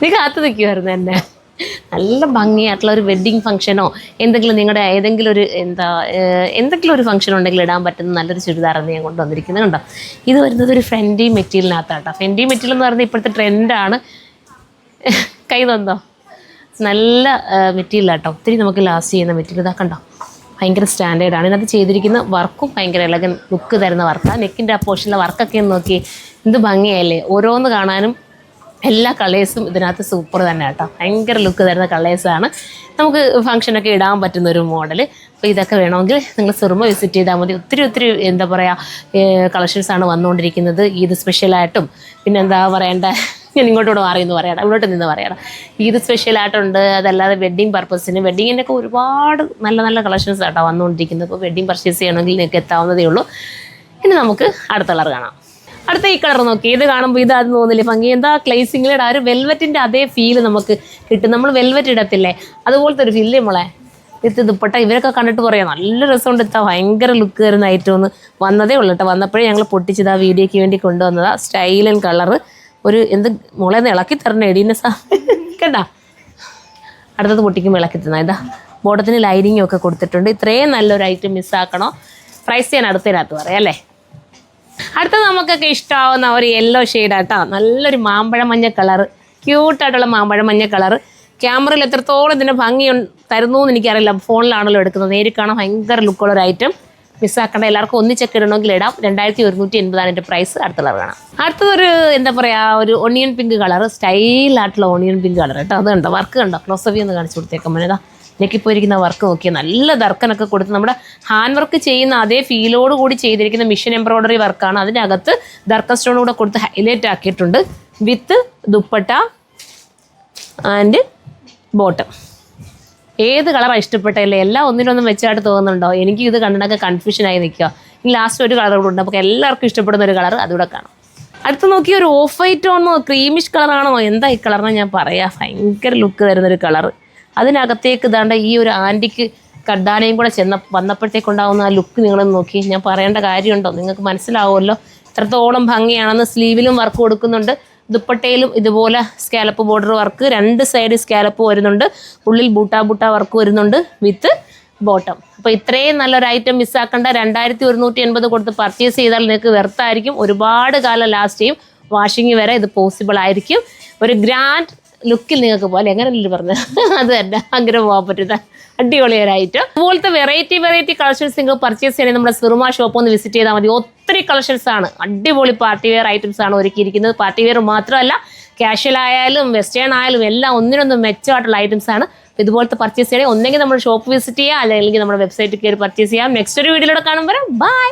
നീ കാത്തു നിൽക്കുമായിരുന്നു എന്നെ. നല്ല ഭംഗിയായിട്ടുള്ള ഒരു വെഡ്ഡിങ് ഫംഗ്ഷനോ എന്തെങ്കിലും നിങ്ങളുടെ ഏതെങ്കിലും ഒരു എന്തെങ്കിലും ഒരു ഫംഗ്ഷൻ ഉണ്ടെങ്കിൽ ഇടാൻ പറ്റുന്ന നല്ലൊരു ചുരിദാറാണ് ഞാൻ കൊണ്ടുവന്നിരിക്കുന്നത്. കണ്ടോ, ഇത് വരുന്നത് ഒരു ഫെൻഡി മെറ്റീരിയലിനകത്താട്ടോ. ഫെൻഡി മെറ്റീരിയൽ എന്ന് പറയുന്നത് ഇപ്പോഴത്തെ ട്രെൻഡാണ്. കൈ തന്നോ, നല്ല മെറ്റീരിയലാട്ടോ, ഒത്തിരി നമുക്ക് ലാസ്റ്റ് ചെയ്യുന്ന മെറ്റീരിയൽ. ഇതാ കണ്ടോ, ഭയങ്കര സ്റ്റാൻഡേർഡാണ്. ഇതിനകത്ത് ചെയ്തിരിക്കുന്ന വർക്കും ഭയങ്കര എലഗൻ ലുക്ക് തരുന്ന വർക്കാണ്. നെക്കിൻ്റെ ആ പോർഷനിലെ വർക്കൊക്കെ നോക്കി എന്ത് ഭംഗിയല്ലേ. ഓരോന്ന് കാണാനും എല്ലാ കളേഴ്സും ഇതിനകത്ത് സൂപ്പർ തന്നെ കേട്ടോ. ഭയങ്കര ലുക്ക് തരുന്ന കളേഴ്സാണ്. നമുക്ക് ഫംഗ്ഷനൊക്കെ ഇടാൻ പറ്റുന്ന ഒരു മോഡൽ. അപ്പോൾ ഇതൊക്കെ വേണമെങ്കിൽ നിങ്ങൾ സുറുമ വിസിറ്റ് ചെയ്താൽ മതി. ഒത്തിരി എന്താ പറയുക കളക്ഷൻസാണ് വന്നുകൊണ്ടിരിക്കുന്നത്. ഈദ് സ്പെഷ്യലായിട്ടും പിന്നെ എന്താ പറയേണ്ട, ഞാൻ ഇങ്ങോട്ടോട് മാറിയെന്ന് പറയണം, ഇങ്ങോട്ട് നിന്ന് പറയണം. ഈദ് സ്പെഷ്യലായിട്ടുണ്ട്. അതല്ലാതെ വെഡ്ഡിങ് പർപ്പസിന് വെഡ്ഡിങ്ങിൻ്റെ ഒക്കെ ഒരുപാട് നല്ല നല്ല കളക്ഷൻസ് ആട്ടോ വന്നുകൊണ്ടിരിക്കുന്നത്. അപ്പോൾ വെഡ്ഡിങ് പർച്ചേസ് ചെയ്യണമെങ്കിൽ നിങ്ങൾക്ക് എത്താവുന്നതേ ഉള്ളൂ. ഇനി നമുക്ക് അടുത്ത കളർ കാണാം. അടുത്ത ഈ കളർ നോക്കി, ഇത് കാണുമ്പോൾ ഇത് അത് തോന്നില്ലേ ഭംഗി. എന്താ ക്ലേസിങ്ങിലൂടെ ആ ഒരു വെൽവെറ്റിൻ്റെ അതേ ഫീല് നമുക്ക് കിട്ടും. നമ്മൾ വെൽവെറ്റ് ഇടത്തില്ലേ, അതുപോലത്തെ ഒരു ഫീല് നമ്മളെ ഇത് ദുപ്പട്ട. ഇവരൊക്കെ കണ്ടിട്ട് പറയാം നല്ല രസമുണ്ട്, എത്താ ഭയങ്കര ലുക്ക് തരുന്ന ഐറ്റം ഒന്ന് വന്നതേ ഉള്ളൂ കേട്ടോ. വന്നപ്പോഴേ ഞങ്ങൾ പൊട്ടിച്ചത് ആ വീഡിയോയ്ക്ക് വേണ്ടി കൊണ്ടുവന്നതാ. സ്റ്റൈൽ ആൻഡ് കളറ് ഒരു എന്ത് മുളേന്ന് ഇളക്കി തരണ എടീനെ കണ്ട. അടുത്തത് പൊട്ടിക്കുമ്പോൾ ഇളക്കി തന്ന. ഇതാ ബോട്ടത്തിന് ലൈനിങ്ങും ഒക്കെ കൊടുത്തിട്ടുണ്ട്. ഇത്രയും നല്ലൊരു ഐറ്റം മിസ്സാക്കണോ? പ്രൈസ് ഞാൻ അടുത്തതിനകത്ത് പറയാം അല്ലേ. അടുത്തത് നമുക്കൊക്കെ ഇഷ്ടമാവുന്ന ഒരു യെല്ലോ ഷെയ്ഡാട്ടോ. നല്ലൊരു മാമ്പഴ മഞ്ഞ കളറ്, ക്യൂട്ടായിട്ടുള്ള മാമ്പഴ മഞ്ഞ കളറ്. ക്യാമറയിൽ എത്രത്തോളം ഇതിൻ്റെ ഭംഗി തരുന്നു എന്ന് എനിക്കറിയില്ല, ഫോണിലാണല്ലോ എടുക്കുന്നത്. നേരിൽ കാണാൻ ഭയങ്കര ലുക്കുള്ളൊരു ഐറ്റം. മിസ്സാക്കേണ്ട, എല്ലാവർക്കും ഒന്നിച്ചൊക്കെ ഇടണമെങ്കിൽ ഇടാം. 2180 എൻ്റെ പ്രൈസ്. അടുത്ത കളർ കാണാം. അടുത്തതൊരു എന്താ പറയുക, ഒരു ഒണിയൻ പിങ്ക് കളർ, സ്റ്റൈലായിട്ടുള്ള ഒണിയൻ പിങ്ക് കളർ കേട്ടോ. അത് കണ്ടോ, വർക്ക് കണ്ടോ, ക്ലോസവി ഒന്ന് കാണിച്ചു കൊടുത്തേക്കാൻ വേണ്ടി. നെക്കിപ്പോയിരിക്കുന്ന വർക്ക് നോക്കിയാൽ നല്ല ദർക്കനൊക്കെ കൊടുത്ത് നമ്മുടെ ഹാൻഡ് വർക്ക് ചെയ്യുന്ന അതേ ഫീലോട് കൂടി ചെയ്തിരിക്കുന്ന മിഷൻ എംബ്രോയ്ഡറി വർക്കാണ്. അതിനകത്ത് ദർക്ക സ്റ്റോൺ കൂടെ കൊടുത്ത് ഹൈലൈറ്റ് ആക്കിയിട്ടുണ്ട്. വിത്ത് ദുപ്പട്ട ആൻഡ് ബോട്ടം. ഏത് കളറാണ് ഇഷ്ടപ്പെട്ടല്ലേ? എല്ലാം ഒന്നിനൊന്നും വെച്ചായിട്ട് തോന്നുന്നുണ്ടോ? എനിക്ക് ഇത് കണ്ടിട്ടൊക്കെ കൺഫ്യൂഷനായി നിൽക്കുക. ഇനി ലാസ്റ്റ് ഒരു കളർ കൂടെ ഉണ്ട്, അപ്പോൾ എല്ലാവർക്കും ഇഷ്ടപ്പെടുന്ന ഒരു കളർ അതുകൂടെ കാണാം. അടുത്ത് നോക്കി, ഒരു ഓഫ് വൈറ്റ് ആണോ ക്രീമിഷ് കളറാണോ എന്താ ഈ കളറിനെ ഞാൻ പറയാം. ഭയങ്കര ലുക്ക് തരുന്നൊരു കളർ. അതിനകത്തേക്ക് ഇതാണ്ട് ഈ ഒരു ആൻറ്റിക്ക് കഡ്ഡാനയും കൂടെ വന്നപ്പോഴത്തേക്കുണ്ടാവുന്ന ആ ലുക്ക് നിങ്ങളൊന്ന് നോക്കി. ഞാൻ പറയേണ്ട കാര്യമുണ്ടോ? നിങ്ങൾക്ക് മനസ്സിലാവുമല്ലോ എത്രത്തോളം ഭംഗിയാണെന്ന്. സ്ലീവിലും വർക്ക് കൊടുക്കുന്നുണ്ട്, ദുപ്പട്ടയിലും ഇതുപോലെ scallop border work, 2 side scallop വരുന്നുണ്ട്, ഉള്ളിൽ ബൂട്ട വർക്ക് വരുന്നുണ്ട് വിത്ത് ബോട്ടം. അപ്പോൾ ഇത്രയും നല്ലൊരു ഐറ്റം മിസ്സാക്കേണ്ട. 2180 കൊടുത്ത് പർച്ചേസ് ചെയ്താൽ നിങ്ങൾക്ക് വെർത്തായിരിക്കും. ഒരുപാട് കാലം ലാസ്റ്റ് ചെയ്യും. വാഷിങ് വരെ ഇത് പോസിബിൾ ആയിരിക്കും. ഒരു ഗ്രാൻഡ് ലുക്കിൽ നിങ്ങൾക്ക് പോലെ എങ്ങനെയല്ലേ പറഞ്ഞത് അത് തന്നെ അങ്ങനെ പോകാൻ പറ്റുന്ന അടിപൊളിയൊരു ഐറ്റം. അതുപോലത്തെ വെറൈറ്റി കളക്ഷൻസ് നിങ്ങൾക്ക് പർച്ചേസ് ചെയ്യണമെങ്കിൽ നമ്മുടെ സുറുമ ഷോപ്പ് ഒന്ന് വിസിറ്റ് ചെയ്താൽ മതി. ഒത്തിരി കളക്ഷൻസ് ആണ്, അടിപൊളി പാർട്ടി വെയർ ഐറ്റംസ് ആണ് ഒരുക്കിയിരിക്കുന്നത്. പാർട്ടി വെയർ മാത്രമല്ല, കാഷ്വൽ ആയാലും വെസ്റ്റേൺ ആയാലും എല്ലാം ഒന്നിനൊന്നും മെച്ചമായിട്ടുള്ള ഐറ്റംസ് ആണ്. ഇതുപോലത്തെ പർച്ചേസ് ചെയ്യണമെങ്കിൽ ഒന്നെങ്കിൽ നമ്മുടെ ഷോപ്പ് വിസിറ്റ് ചെയ്യുക, അല്ലെങ്കിൽ നമ്മുടെ വെബ്സൈറ്റിൽ കയറി പർച്ചേസ് ചെയ്യാം. നെക്സ്റ്റ് ഒരു വീഡിയോയിലൂടെ കാണുമ്പോൾ ബൈ.